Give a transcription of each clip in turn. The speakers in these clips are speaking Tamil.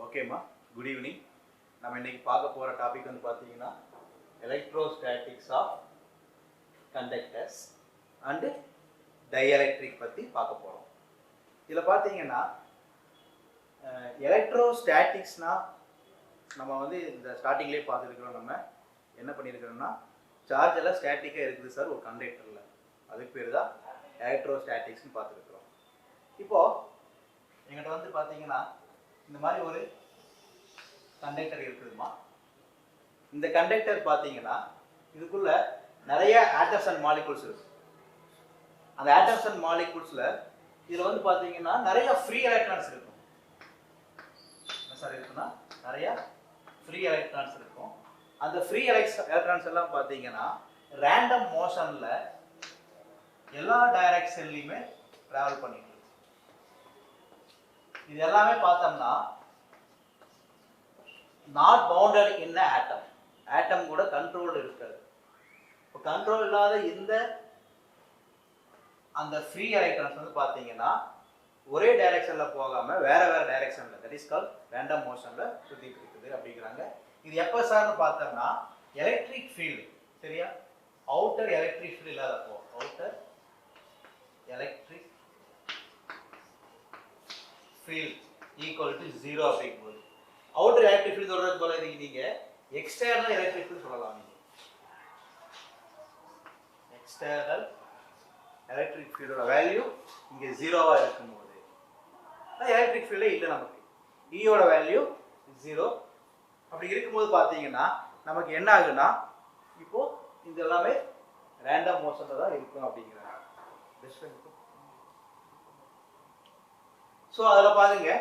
ஓகேம்மா, குட் ஈவினிங். நம்ம இன்னைக்கு பார்க்க போகிற டாபிக் வந்து பார்த்தீங்கன்னா electrostatics of conductors and dielectric பற்றி பார்க்க போகிறோம். இதில் பார்த்தீங்கன்னா எலக்ட்ரோஸ்டாட்டிக்ஸ்னால் நம்ம வந்து இந்த ஸ்டார்டிங்லேயே பார்த்துருக்கிறோம். நம்ம என்ன பண்ணியிருக்கிறோம்னா சார்ஜ் எல்லாம் ஸ்டாட்டிக்காக இருக்குது சார் ஒரு கண்டக்டரில், அதுக்கு பேர் தான் எலக்ட்ரோஸ்டாட்டிக்ஸ்னு பார்த்துருக்குறோம். இப்போது எங்கிட்ட வந்து பார்த்தீங்கன்னா இந்த மாதிரி ஒரு கண்டக்டர் இருக்குதுமா. இந்த கண்டக்டர் பார்த்தீங்கன்னா இதுக்குள்ள நிறைய ஆட்டம்ஸ் அண்ட் மாலிகூல்ஸ் இருக்கு. அந்த ஆட்டம்ஸ் அண்ட் மாலிகூல்ஸ்ல இதுல வந்து பார்த்தீங்கன்னா நிறைய ஃப்ரீ எலக்ட்ரான்ஸ் இருக்கும். என்ன சார் இருக்குன்னா நிறைய ஃப்ரீ எலக்ட்ரான்ஸ் இருக்கும். அந்த ஃப்ரீ எலக்ட்ரான்ஸ் எல்லாம் பார்த்தீங்கன்னா ரேண்டம் மோஷன்ல எல்லா டைரக்ஷன்லையுமே டிராவல் பண்ணிட்டு இருக்கு. இது எல்லாமே பார்த்தோம்னா நாட் பவுண்டட் இன் த ஆட்டம். ஆட்டம் கூட கண்ட்ரோல் இருக்காது. இப்போ கண்ட்ரோல் இல்லாத இந்த அந்த ஃப்ரீ எலக்ட்ரான்ஸ் வந்து பார்த்தீங்கன்னா ஒரே டைரக்ஷன்ல போகாம வேற வேற டைரக்ஷன்ல, தட் இஸ் கால் ரேண்டம் மோஷன்ல சுத்திட்டு இருக்குது அப்படிங்கிறாங்க. இது எப்போ சார்னு பார்த்தோம்னா எலக்ட்ரிக் ஃபீல்டு, சரியா, அவுட்டர் எலக்ட்ரிக் ஃபீல்டு இல்லாதப்போ, outer electric field equal to 0 அப்படிங்கும்போது, அவுட்டர் எலக்ட்ரிக் ஃபீல்ட் சொல்றது போல நீங்க எக்ஸ்டர்னல் எலக்ட்ரிக் ஃபீல்ட் சொல்லலாம். நீங்க எக்ஸ்டர்னல் எலக்ட்ரிக் ஃபீல்டோட வேல்யூ இங்க 0வா இருக்கும்போது எலக்ட்ரிக் ஃபீல்டே இல்லை, நமக்கு ஈயோட வேல்யூ 0. அப்படி இருக்கும்போது பார்த்தீங்கன்னா நமக்கு என்ன ஆகுனா இப்போ இது எல்லாமே ரேண்டம் மோஷன்ல தான் இருக்கும் அப்படிங்கிறாங்க. ஸோ அதில் பாருங்க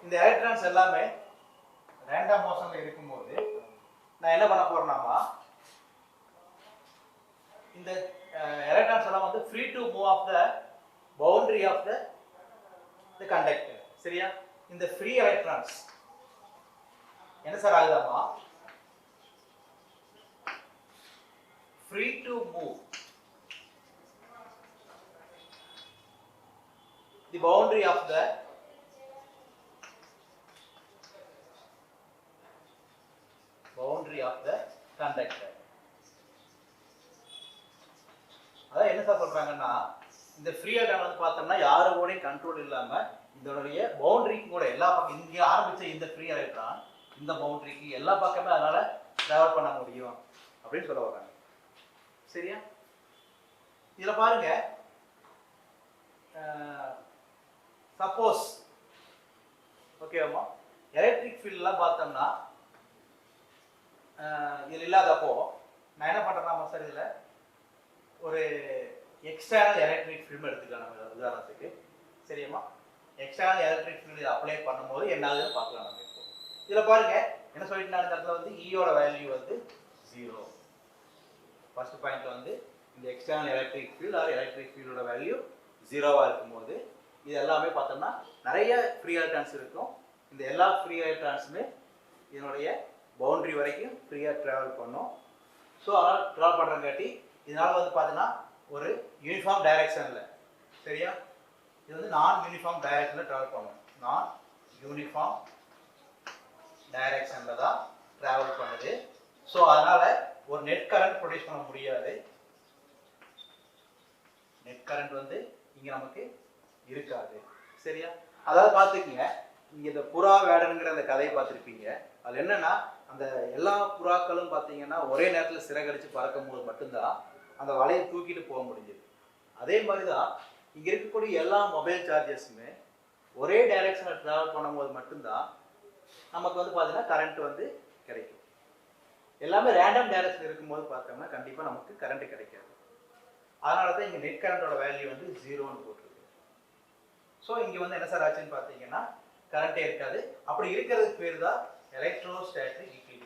இந்த எலக்ட்ரான்ஸ் எல்லாமே ரேண்டம் மோஷன்ல இருக்கும்போது நான் என்ன பண்ண போறேன்னாமா இந்த எலக்ட்ரான்ஸ் எல்லாம் வந்து free to move of the boundary of the conductor, சரியா. இந்த ஃப்ரீ எலக்ட்ரான்ஸ் என்ன சார் ஆகுதாமா free to move the boundary of the conductor. அதான் என்ன சார் சொல்றாங்கன்னா இந்த ஃப்ரீ எலக்ட்ரான் வந்து பார்த்தோம்னா யாரோட கண்ட்ரோல் இல்லாம இதோடைய பவுண்டரிக்கு கூட எல்லா பக்கம் இங்க ஆரம்பிச்ச இந்த ஃப்ரீ எலக்ட்ரான் இந்த பவுண்டரிக்கு எல்லா பக்கமே அதனால டிராவல் பண்ண முடியும் அப்படின்னு சொல்ல வர்றாங்க, சரியா. இதுல பாருங்க, சப்போஸ் ஓகேவா எலக்ட்ரிக் ஃபீல்ட்லாம் பார்த்தோம்னா இது இல்லாதப்போ நான் என்ன பண்றேன்னா சார் இதுல ஒரு எக்ஸ்டர்னல் எலக்ட்ரிக் ஃபீல்டு எடுத்துக்கலாம் நம்ம உதாரணத்துக்கு, சரியாமா. எக்ஸ்டர்னல் எலக்ட்ரிக் ஃபீல்டு அப்ளை பண்ணும்போது என்ன ஆகுதுன்னு பார்க்கலாம் நம்ம. இப்போ இதுல பாருங்க என்ன சொல்லிட்டு நான் இந்த இடத்துல வந்து ஈயோட வேல்யூ வந்து 0. ஃபர்ஸ்ட் பாயிண்ட்ல வந்து இந்த external electric field or electric ஃபீல்டோட வேல்யூ 0வா இருக்கும்போது இது எல்லாமே பார்த்தோம்னா நிறைய ஃப்ரீ எலக்ட்ரான்ஸ் இருக்கும். இந்த எல்லா ஃப்ரீ எலக்ட்ரான்ஸுமே இதனுடைய பவுண்டரி வரைக்கும் ஃப்ரீயாக ட்ராவல் பண்ணும். ஸோ அதனால் ட்ராவல் பண்ணுறங்காட்டி இதனால் வந்து பார்த்தீங்கன்னா ஒரு யூனிஃபார்ம் டைரக்ஷனில், சரியா, இது வந்து நான் யூனிஃபார்ம் டைரக்ஷனில் ட்ராவல் பண்ணும். நான் யூனிஃபார்ம் டைரக்ஷனில் தான் ட்ராவல் பண்ணுது. ஸோ அதனால் ஒரு நெட் கரண்ட் ப்ரொடியூஸ் பண்ண முடியாது. நெட் கரண்ட் வந்து இங்கே நமக்கு இருக்காது, சரியா. அதாவது பார்த்துக்குங்க, இங்கே இந்த புறா வேடனுங்கிற அந்த கதையை பார்த்துருப்பீங்க. அது என்னன்னா அந்த எல்லா புறாக்களும் பார்த்தீங்கன்னா ஒரே நேரத்தில் சிறகடிச்சு பறக்கும் போது மட்டும்தான் அந்த வலையை தூக்கிட்டு போக முடிஞ்சது. அதே மாதிரி தான் இங்கே இருக்கக்கூடிய எல்லா மொபைல் சார்ஜஸுமே ஒரே டைரக்ஷனில் ட்ராவல் பண்ணும்போது மட்டும்தான் நமக்கு வந்து பார்த்தீங்கன்னா கரண்ட் வந்து கிடைக்கும். எல்லாமே ரேண்டம் டைரக்ஷன் இருக்கும்போது பார்த்தோம்னா கண்டிப்பாக நமக்கு கரண்ட் கிடைக்காது. அதனால தான் இங்கே நெட் கரண்டோட வேல்யூ வந்து 0ன்னு போட்டிருக்கு. ஸோ இங்கே வந்து என்ன சார் ஆச்சுன்னு பார்த்தீங்கன்னா கரண்டே இருக்காது. அப்படி இருக்கிறதுக்கு பேர் தான் எலக்ட்ரோஸ்டாட்டிக் ஈக்விலிபிரியம்.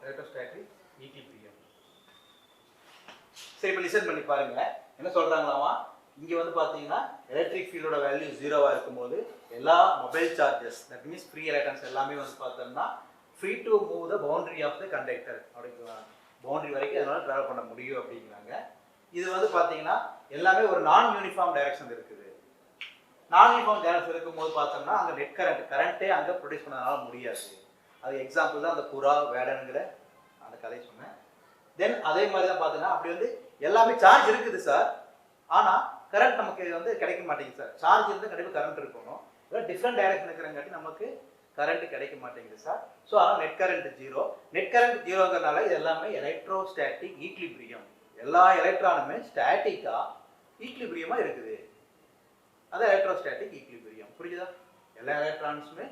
Electrostatic equilibrium. சரி, இப்போ லிசன் பண்ணி பாருங்க என்ன சொல்றாங்களாமா. இங்க வந்து பாத்தீங்கன்னா எலக்ட்ரிக் ஃபீல்டோட வேல்யூ 0வா இருக்கும்போது எல்லா mobile charges that means free electrons எல்லாமே வந்து பார்த்தோம்னா free to move the boundary of the conductor அப்படிங்கிறாங்க. பவுண்டரி வரைக்கும் அதனால ட்ராவல் பண்ண முடியும் அப்படிங்கிறாங்க. இது வந்து பார்த்தீங்கன்னா எல்லாமே ஒரு நான் யூனிஃபார்ம் டைரக்ஷன் இருக்குது. நான் யூனிஃபார்ம் டைரக்ஷன் இருக்கும்போது பார்த்தோம்னா அங்கே நெட் கரண்ட்டே அங்கே ப்ரொடியூஸ் பண்ணனால முடியாது. அது எக்ஸாம்பிள் தான் அந்த புறா வேடனுங்கிற அந்த கதை சொன்னேன். தென் அதே மாதிரி தான் பார்த்தீங்கன்னா அப்படி வந்து எல்லாமே சார்ஜ் இருக்குது சார், ஆனால் கரண்ட் நமக்கு வந்து கிடைக்க மாட்டேங்குது சார். சார்ஜ் இருந்தால் கண்டிப்பாக கரண்ட் இருக்கணும், இல்லை டிஃப்ரெண்ட் டைரக்ஷன் இருக்கிறங்காட்டி நமக்கு கரண்ட் கிடைக்க மாட்டேங்குது சார். ஸோ அதனால் நெட் கரண்ட் 0. நெட் கரண்ட் 0ங்கிறனால இது எல்லாமே எலக்ட்ரோஸ்டாட்டிக் ஈக்லிபிரியம். எல்லா எலக்ட்ரானுமே ஸ்டாட்டிக்காக ஈக்லிபிரியமாக இருக்குது. அது எலக்ட்ரோஸ்டாட்டிக் ஈக்லிபிரியம். புரியுதா? எல்லா எலக்ட்ரான்ஸுமே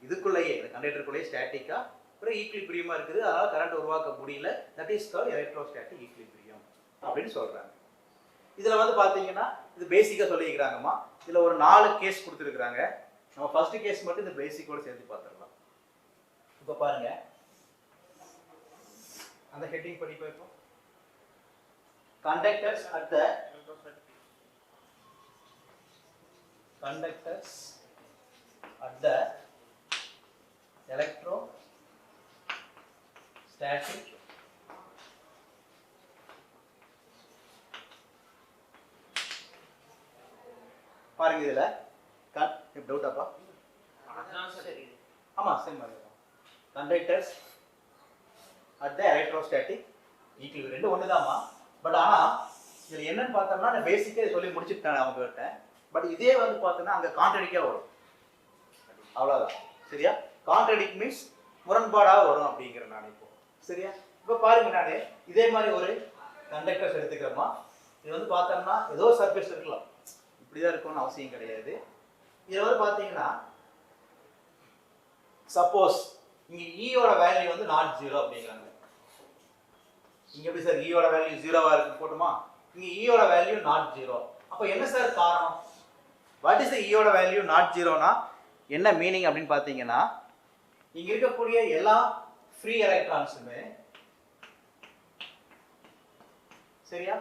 இதுக்குள்ளேயே இந்த கண்டக்டருக்குள்ளேயே ஸ்டாட்டிக்காக ஒரு ஈக்லிபிரியமாக இருக்குது. அதனால் கரண்ட் உருவாக்க முடியல. That is called electrostatic equilibrium அப்படின்னு சொல்கிறாங்க. இதில் வந்து பார்த்தீங்கன்னா இது பேசிக்காக சொல்லிக்கிறாங்கம்மா. இதில் ஒரு 4 கேஸ் கொடுத்துருக்குறாங்க. நம்ம ஃபர்ஸ்ட் கேஸ் மட்டும் இந்த பேசிக்கோட சேர்த்து பார்த்துடலாம். இப்போ பாருங்க அந்த ஹெட்டிங் படி பார்ப்போம். Conductors at the electrostatic பாருங்க இதுல டவுட்டாப்பா? ஆமா சேம் மாதிரி conductors at the electrostatic equilibrium ரெண்டு ஒண்ணுதாம்மா. பட் ஆனா இதுல என்னன்னு பார்த்தோம்னா நான் பேசிக்கா சொல்லி முடிச்சுட்டேன் அவங்க கிட்ட. பட் இதே வந்து பார்த்தோம்னா அங்க கான்ட்ரடிக்டா வரும், அவ்வளவுதான். சரியா? கான்ட்ரடிக்ட் மீன்ஸ் முரண்பாடா வரும் அப்படிங்கிற நான் இப்போ. சரியா? இப்போ பாருங்க நானு இதே மாதிரி ஒரு கண்டக்டர்ஸ் எடுத்துக்கிறோமா. இது வந்து பார்த்தோம்னா ஏதோ சர்ஃபேஸ் இருக்கலாம், இப்படிதான் இருக்கும்னு அவசியம் கிடையாது. இது வந்து பார்த்தீங்கன்னா சப்போஸ் இங்க ஈயோட வேல்யூ வந்து நாட் 0 அப்படிங்கிறாங்க. இங்க எப்படி சார் ஈயோட வேல்யூ 0வா இருக்கு போட்டுமா? இங்க ஈயோட வேல்யூ நாட் 0. அப்போ என்ன சார் காரணம்? வாட் இஸ் த ஈயோட வேல்யூ நாட் 0னா என்ன மீனிங் அப்படின்னு பார்த்தீங்கன்னா இங்க இருக்கக்கூடிய எல்லா ஃப்ரீ எலக்ட்ரான்ஸுமே சரியா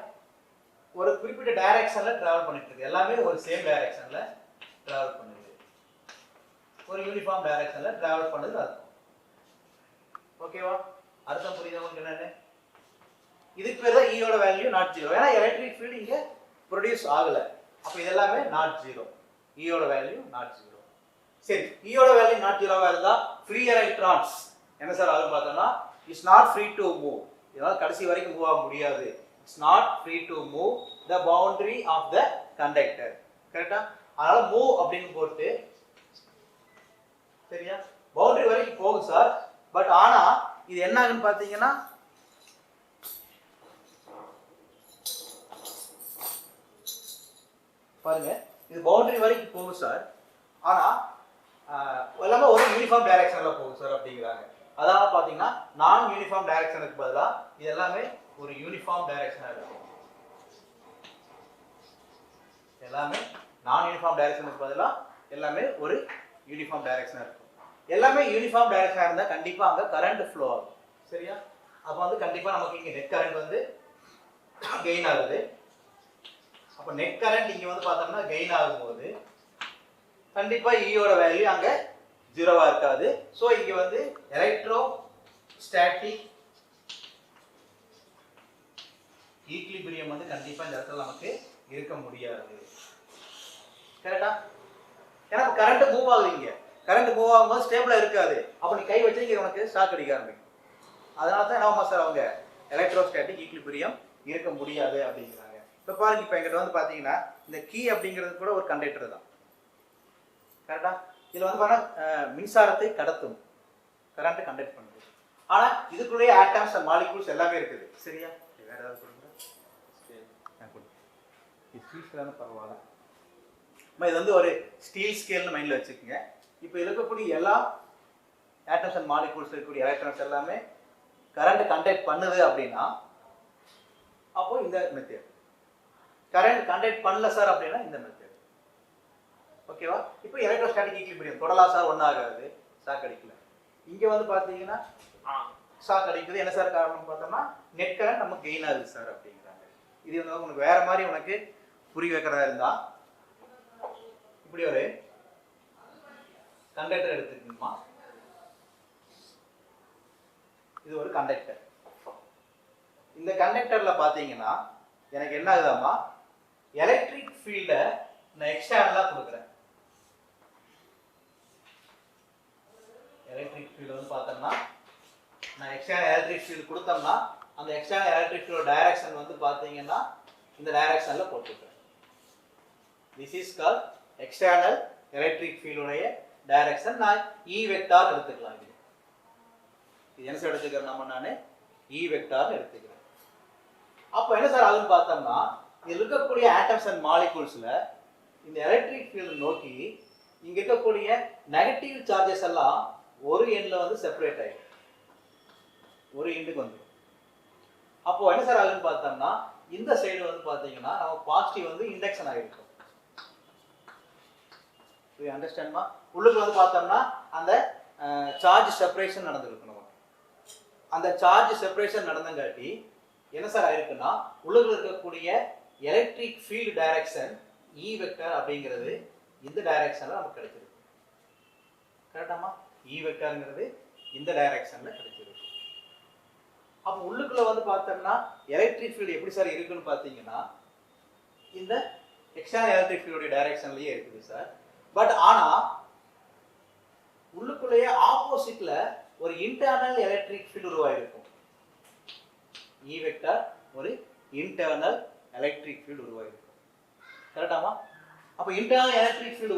ஒரு குறிப்பிட்ட டைரக்ஷன்ல டிராவல் பண்ணிட்டு இருக்கு. எல்லாமே ஒரு சேம் டைரக்ஷன்ல டிராவல் பண்ணுது, ஒரு யூனிஃபார்ம் டைரக்ஷன்ல டிராவல் பண்ணுது அர்த்தம். ஓகேவா? அர்த்தம் புரியுதா உங்களுக்கு என்னன்னு? இதுக்கு பேர் தான் ஈயோட வேல்யூ நாட் 0. ஏன்னா எலக்ட்ரிக் ஃபீல்ட் இங்க ப்ரொடியூஸ் ஆகல. அப்போ இது எல்லாமே நாட் 0. ஈயோட value not 0. சரி, ஈயோட வேல்யூ நாட் 0வா இருந்தா ஃப்ரீ எலக்ட்ரான்ஸ் என்ன சார் ஆகும் பார்த்தோம்னா it's not free to move. இதனால கடைசி வரைக்கும் மூவ் ஆக முடியாது. It's not free to move the boundary of the conductor. கரெக்டா? அதனால மூவ் அப்படின்னு போட்டு சரியா பவுண்டரி வரைக்கும் போகும் சார். பட் ஆனா இது என்ன ஆகுன்னு பாத்தீங்கன்னா பாருங்க இது பவுண்டரி வரைக்கும் போகும் சார். ஆனா எல்லாமே ஒரு யூனிஃபார்ம் டைரக்ஷன்ல போகும் சார் அப்படிங்கிறாங்க. அதாவது பாத்தீங்கன்னா நான் யூனிஃபார்ம் டைரக்ஷனுக்கு பதிலா இது எல்லாமே ஒரு யூனிஃபார்ம் டைரக்ஷனா இருக்கும். எல்லாமே நான் யூனிஃபார்ம் டைரக்ஷனுக்கு பதிலா எல்லாமே ஒரு யூனிஃபார்ம் டைரக்ஷனா இருக்கும். எல்லாமே யூனிஃபார்ம் டைரக்ஷனா இருந்தா கண்டிப்பா அங்க கரண்ட் ஃப்ளோ ஆகும். சரியா? அப்ப வந்து கண்டிப்பா நமக்கு இங்க நெட் கரண்ட் வந்து கெயின் ஆகுது. அப்ப நெட் கரண்ட் இங்க வந்து பார்த்தோம்னா கெயின் ஆகும்போது கண்டிப்பா ஈயோட வேல்யூ அங்க 0வா இருக்காது. சோ இங்க வந்து எலக்ட்ரோஸ்டாட்டிக் ஈக்லிபிரியம் வந்து கண்டிப்பா இந்த இடத்துல நமக்கு இருக்க முடியாது. கரெக்டா? ஏன்னா கரண்ட் மூவ் ஆகுது, இங்க கரண்ட் மூவ் ஆகும்போது ஸ்டேபிளா இருக்காது. அப்ப நீ கை வச்சு இங்க உனக்கு ஷாக் அடிக்க ஆரம்பிக்கும். அதனால தான் என்ன சார் அவங்க எலக்ட்ரோஸ்டாட்டிக் ஈக்லிபிரியம் இருக்க முடியாது அப்படிங்கிறாங்க. இப்ப பாருங்க, இப்ப எங்கிட்ட வந்து பாத்தீங்கன்னா இந்த கீ அப்படிங்கிறது கூட ஒரு கண்டக்டர் தான். கரெக்டா? இதுல வந்து பாத்தீங்கன்னா மின்சாரத்தை கடத்தும், கரண்ட் கண்டக்ட் பண்ணுது. ஆனா இதுக்குள்ளேயே ஆட்டம்ஸ் அண்ட் மாலிகூல்ஸ் எல்லாமே இருக்குது. சரியா? வேற ஏதாவது சொல்லுங்க. பரவாயில்ல, இது வந்து ஒரு ஸ்டீல் ஸ்கேல்னு மைண்ட்ல வச்சுக்கோங்க. இப்போ இருக்கக்கூடிய எல்லா ஆட்டம்ஸ் அண்ட் மாலிகூல்ஸ் இருக்கக்கூடிய எலக்ட்ரான்ஸ் எல்லாமே கரண்ட் கண்டக்ட் பண்ணுது அப்படின்னா அப்போ இந்த மெத்தட். கரண்ட் கண்டக்ட் பண்ணல சார் அப்படின்னா இந்த மெத்தட். ஓகேவா? இப்போ எலக்ட்ரோஸ்டாட்டிக் ஈக்லிபிரியம் தொடலாம் சார் ஒன்றும் ஆகாது, ஷாக் அடிக்கல. இங்க வந்து பாத்தீங்கன்னா ஷாக் அடிக்குது. என்ன சார் காரணம் பார்த்தோம்னா நெட் கரண்ட் நமக்கு கெயின் ஆகுது சார் அப்படிங்கிறாங்க. இது வந்து உனக்கு வேற மாதிரி உனக்கு புரிய வைக்கிறதா இருந்தா இப்படி ஒரு கண்டக்டர் எடுத்துக்கணுமா. இது ஒரு கண்டக்டர். இந்த கண்டக்டர்ல பாத்தீங்கன்னா எனக்கு என்ன ஆகுதாமா, எலக்ட்ரிக் ஃபீல்டை நான் எக்ஸ்டர்னலா கொடுக்குறேன். எலக்ட்ரிக் ஃபீல்டு வந்து பார்த்தோம்னா நான் எக்ஸ்டர்னல் எலக்ட்ரிக் ஃபீல்டு கொடுத்தோம்னா அந்த எக்ஸ்டர்னல் எலக்ட்ரிக் ஃபீல்டு டைரக்ஷன் வந்து பார்த்தீங்கன்னா இந்த டைரக்ஷன்ல போட்டுக்கிறேன். This is call external electric ஃபீல்டுடைய டைரக்ஷன். நான் இ வெக்டார் எடுத்துக்கலாம். இது என்ன சார் எடுத்துக்கிறேன் நம்ம, நான் இ வெக்டார் எடுத்துக்கிறேன். அப்போ என்ன சார் ஆகுதுன்னு பார்த்தோம்னா இதில் இருக்கக்கூடிய ஆட்டம்ஸ் அண்ட் மாலிகூல்ஸ்ல இந்த எலக்ட்ரிக் ஃபீல்டு நோக்கி இங்க இருக்கக்கூடிய நெகட்டிவ் சார்ஜஸ் எல்லாம் ஒரு எண்ட்ல வந்து செப்பரேட் ஆயிடும், ஒரு எண்டுக்கு வந்து. அப்போ என்ன சார் ஆகுதுன்னு பார்த்தோம்னா இந்த சைடு வந்து பார்த்தீங்கன்னா நம்ம பாசிட்டிவ் வந்து இண்டக்ஷன் ஆகிருக்கும். அண்டர்ஸ்டாண்ட்மா? உள்ளுக்கு வந்து பார்த்தோம்னா அந்த சார்ஜ் செப்பரேஷன் நடந்திருக்கணும். அந்த சார்ஜ் செப்பரேஷன் நடந்தங்காட்டி என்ன சார் ஆயிருக்குன்னா உள்ளுக்கு இருக்கக்கூடிய எலக்ட்ரிக் ஃபீல்டு டைரக்ஷன் இ வெக்டார் அப்படிங்கிறது இந்த டைரக்ஷன்ல நமக்கு கிடைச்சிருக்கு. கரெக்டாமா? இ வெக்டார்ங்கிறது இந்த டைரக்ஷன்ல கிடைச்சிருக்கு. அப்போ உள்ளுக்குள்ள வந்து பார்த்தோம்னா எலக்ட்ரிக் ஃபீல்டு எப்படி சார் இருக்குன்னு பார்த்தீங்கன்னா இந்த எக்ஸ்டர்னல் எலக்ட்ரிக் ஃபீல்டுடைய டைரக்ஷன்லயே இருக்குது சார். பட் ஆனா உள்ளுக்குள்ளேயே ஆப்போசிட்ல ஒரு இன்டர்னல் எலக்ட்ரிக் ஃபீல்டு உருவாயிருக்கும். இ வெக்டார் ஒரு இன்டர்னல் எலக்ட்ரிக் ஃபீல்டு உருவாயிருக்கும். கரெக்டாமா? அப்போ இன்டர்னல் எலக்ட்ரிக் ஃபீல்டு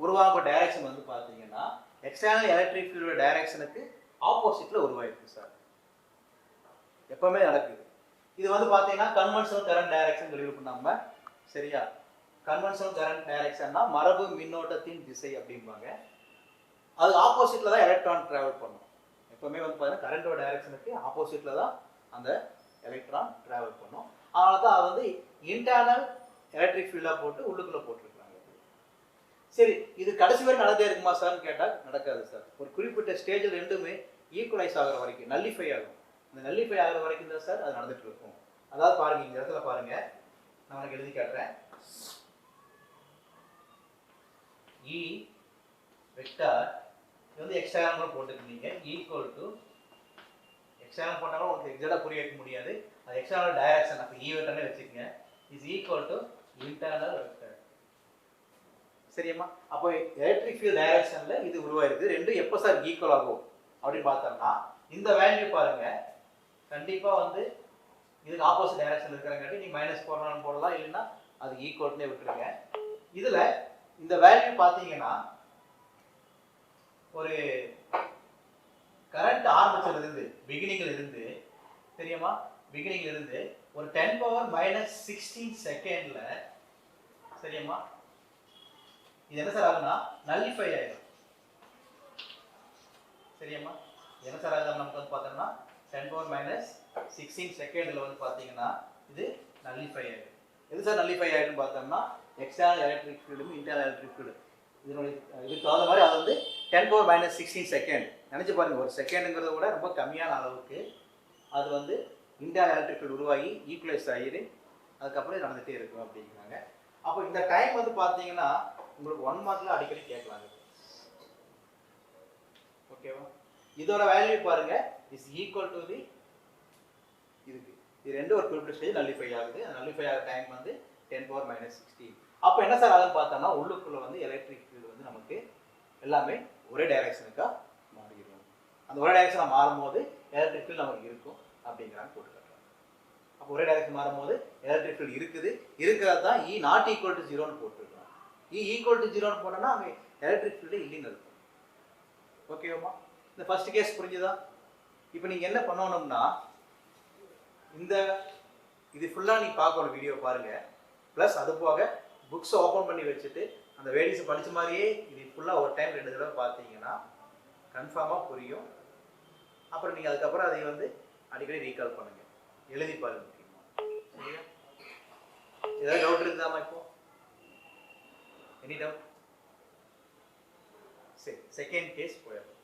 உருவாகும் டைரக்ஷன் வந்து பார்த்தீங்கன்னா எக்ஸ்டர்னல் எலக்ட்ரிக் ஃபீல்டு டைரக்ஷனுக்கு ஆப்போசிட்ல உருவாயிருக்கு சார். எப்பவுமே நடக்குது. இது வந்து பார்த்தீங்கன்னா கன்வென்ஷனல் கரண்ட் டைரக்ஷன் சொல்லியிருக்கோம் நம்ம. சரியா? கன்வென்ஷனல் கரண்ட் டைரக்ஷன்னா மரபு மின்னோட்டத்தின் திசை அப்படிம்பாங்க. அது ஆப்போசிட்ல தான் எலக்ட்ரான் டிராவல் பண்ணும். எப்பவுமே வந்து பார்த்தீங்கன்னா கரண்டோட டைரக்ஷனுக்கு ஆப்போசிட்ல தான் அந்த எலக்ட்ரான் டிராவல் பண்ணும். அதனால தான் அது வந்து இன்டர்னல் எலக்ட்ரிக் ஃபீல்டாக போட்டு உள்ளுக்குள்ள போட்டுருக்காங்க. சரி, இது கடைசி வரை நடந்தே இருக்குமா சார்னு கேட்டால் நடக்காது சார். ஒரு குறிப்பிட்ட ஸ்டேஜில் ரெண்டுமே ஈக்குவலைஸ் ஆகிற வரைக்கும், நல்லிஃபை ஆகும். இந்த நல்லிஃபை ஆகிற வரைக்கும் தான் சார் அது நடந்துட்டு இருக்கும். அதாவது பாருங்க, இந்த இடத்துல பாருங்க, நான் உனக்கு எழுதி காட்டுறேன். இ வெக்டார் இது வந்து எக்ஸ்டர்னல் போட்டுருக்கீங்க, ஈக்குவல் டு எக்ஸ்டர்னல் போட்டாலும் உங்களுக்கு எக்ஸாக்டா புரிய வைக்க முடியாது. அது எக்ஸ்டர்னல் டைரக்ஷன் அப்போ ஈ வெக்டார்னே வச்சுக்கங்க. Is equal to internal vector. சரியாம்மா? அப்போ எலக்ட்ரிக் ஃபீல்ட் டைரக்ஷன்ல இது உருவாயிருக்கு. ரெண்டும் எப்போ சார் ஈக்குவல் ஆகும் அப்படின்னு பார்த்தோம்னா இந்த வேல்யூ பாருங்க, கண்டிப்பா வந்து இதுக்கு ஆப்போசிட் டைரக்ஷன் இருக்கிறங்காட்டி நீங்க மைனஸ் போடலாம் போடலாம், இல்லைன்னா அது ஈக்குவல்னே விட்டுருங்க. இதுல இந்த வேல்யூ பார்த்தீங்கன்னா ஒரு கரண்ட் ஆரம்பிச்சதுல இருந்து பிகினிங்ல இருந்து, தெரியுமா, பிகினிங்ல இருந்து ஒரு 10⁻⁻16 செகண்ட்ல, சரியாம்மா, இது என்ன சார் ஆகுனா நல்லிஃபை ஆயிடும். சரியாம்மா? என்ன சார் ஆகுது நமக்கு வந்து பார்த்தோம்னா 10⁻⁻16 செகண்ட்ல வந்து பார்த்தீங்கன்னா இது நல்லிஃபை ஆயிடும். எது சார் நல்லிஃபை ஆயிடுன்னு பார்த்தோம்னா எக்ஸ்டர்னல் எலக்ட்ரிக் ஃபீல்டும் இன்டர்னல் எலக்ட்ரிக் ஃபீல்டு இதுக்கு தகுந்த மாதிரி அது வந்து 10⁻⁻16 செகண்ட். நினைச்சு பாருங்க, ஒரு செகண்டுங்கிறத விட ரொம்ப கம்மியான அளவுக்கு அது வந்து இன்டர்னல் எலக்ட்ரிக் ஃபீல்டு உருவாகி ஈக்குவலைஸ் ஆகிடு அதுக்கப்புறம் நடந்துகிட்டே இருக்கும் அப்படிங்கிறாங்க. அப்போ இந்த டைம் வந்து பார்த்தீங்கன்னா உங்களுக்கு 1 மார்க்ல அடிக்கடி கேட்கலாங்க. ஓகேவா? இதோட வேல்யூ பாருங்க, இஸ் ஈக்குவல் டு தி இதுக்கு. இது ரெண்டு ஒரு குறிப்பிட்ட ஸ்டேஜ் நல்லிஃபை ஆகுது. அந்த நல்லிஃபை ஆகிற டைம் வந்து 10⁻⁻16. அப்போ என்ன சார் ஆகுதுன்னு பார்த்தோம்னா உள்ளுக்குள்ள வந்து எலக்ட்ரிக் ஃபீல்டு வந்து நமக்கு எல்லாமே ஒரே டைரக்ஷனுக்கா மாறிடும். அந்த ஒரே டைரக்ஷனாக மாறும்போது எலக்ட்ரிக் ஃபீல்டு நமக்கு இருக்கும் அப்படிங்கிறாங்க போட்டுக்காட்டுறாங்க. அப்போ ஒரே டைரக்ஷன் மாறும்போது எலக்ட்ரிக் ஃபீல்டு இருக்குது, இருக்கிறது தான் இ நாட் ஈக்குவல் டு 0ன்னு போட்டுருக்கோம். இ ஈக்குவல் டு 0ன்னு போட்டோம்னா அங்கே எலக்ட்ரிக் ஃபீல்டு இல்லைன்னு இருக்கும். ஓகேவாம்மா? இந்த ஃபர்ஸ்ட் கேஸ் புரிஞ்சுதா? இப்போ நீங்கள் என்ன பண்ணணும்னா இந்த இது ஃபுல்லாக நீங்கள் பார்க்கணும், வீடியோ பாருங்க. ப்ளஸ் அது போக புக்ஸை ஓப்பன் பண்ணி வச்சுட்டு அந்த வேடிஸை படித்த மாதிரியே இது ஃபுல்லாக ஒரு டைம் 2 தடவை பார்த்தீங்கன்னா கன்ஃபார்மாக புரியும். அப்புறம் நீங்கள் அதுக்கப்புறம் அதை வந்து அடிக்கடி ரீகால் பண்ணுங்கள், எழுதி பாருங்க. சரியா? ஏதாவது டவுட் இருக்குதாமா? இப்போ எனி டவுட்? சரி, செகண்ட் கேஸ் போயிடும்.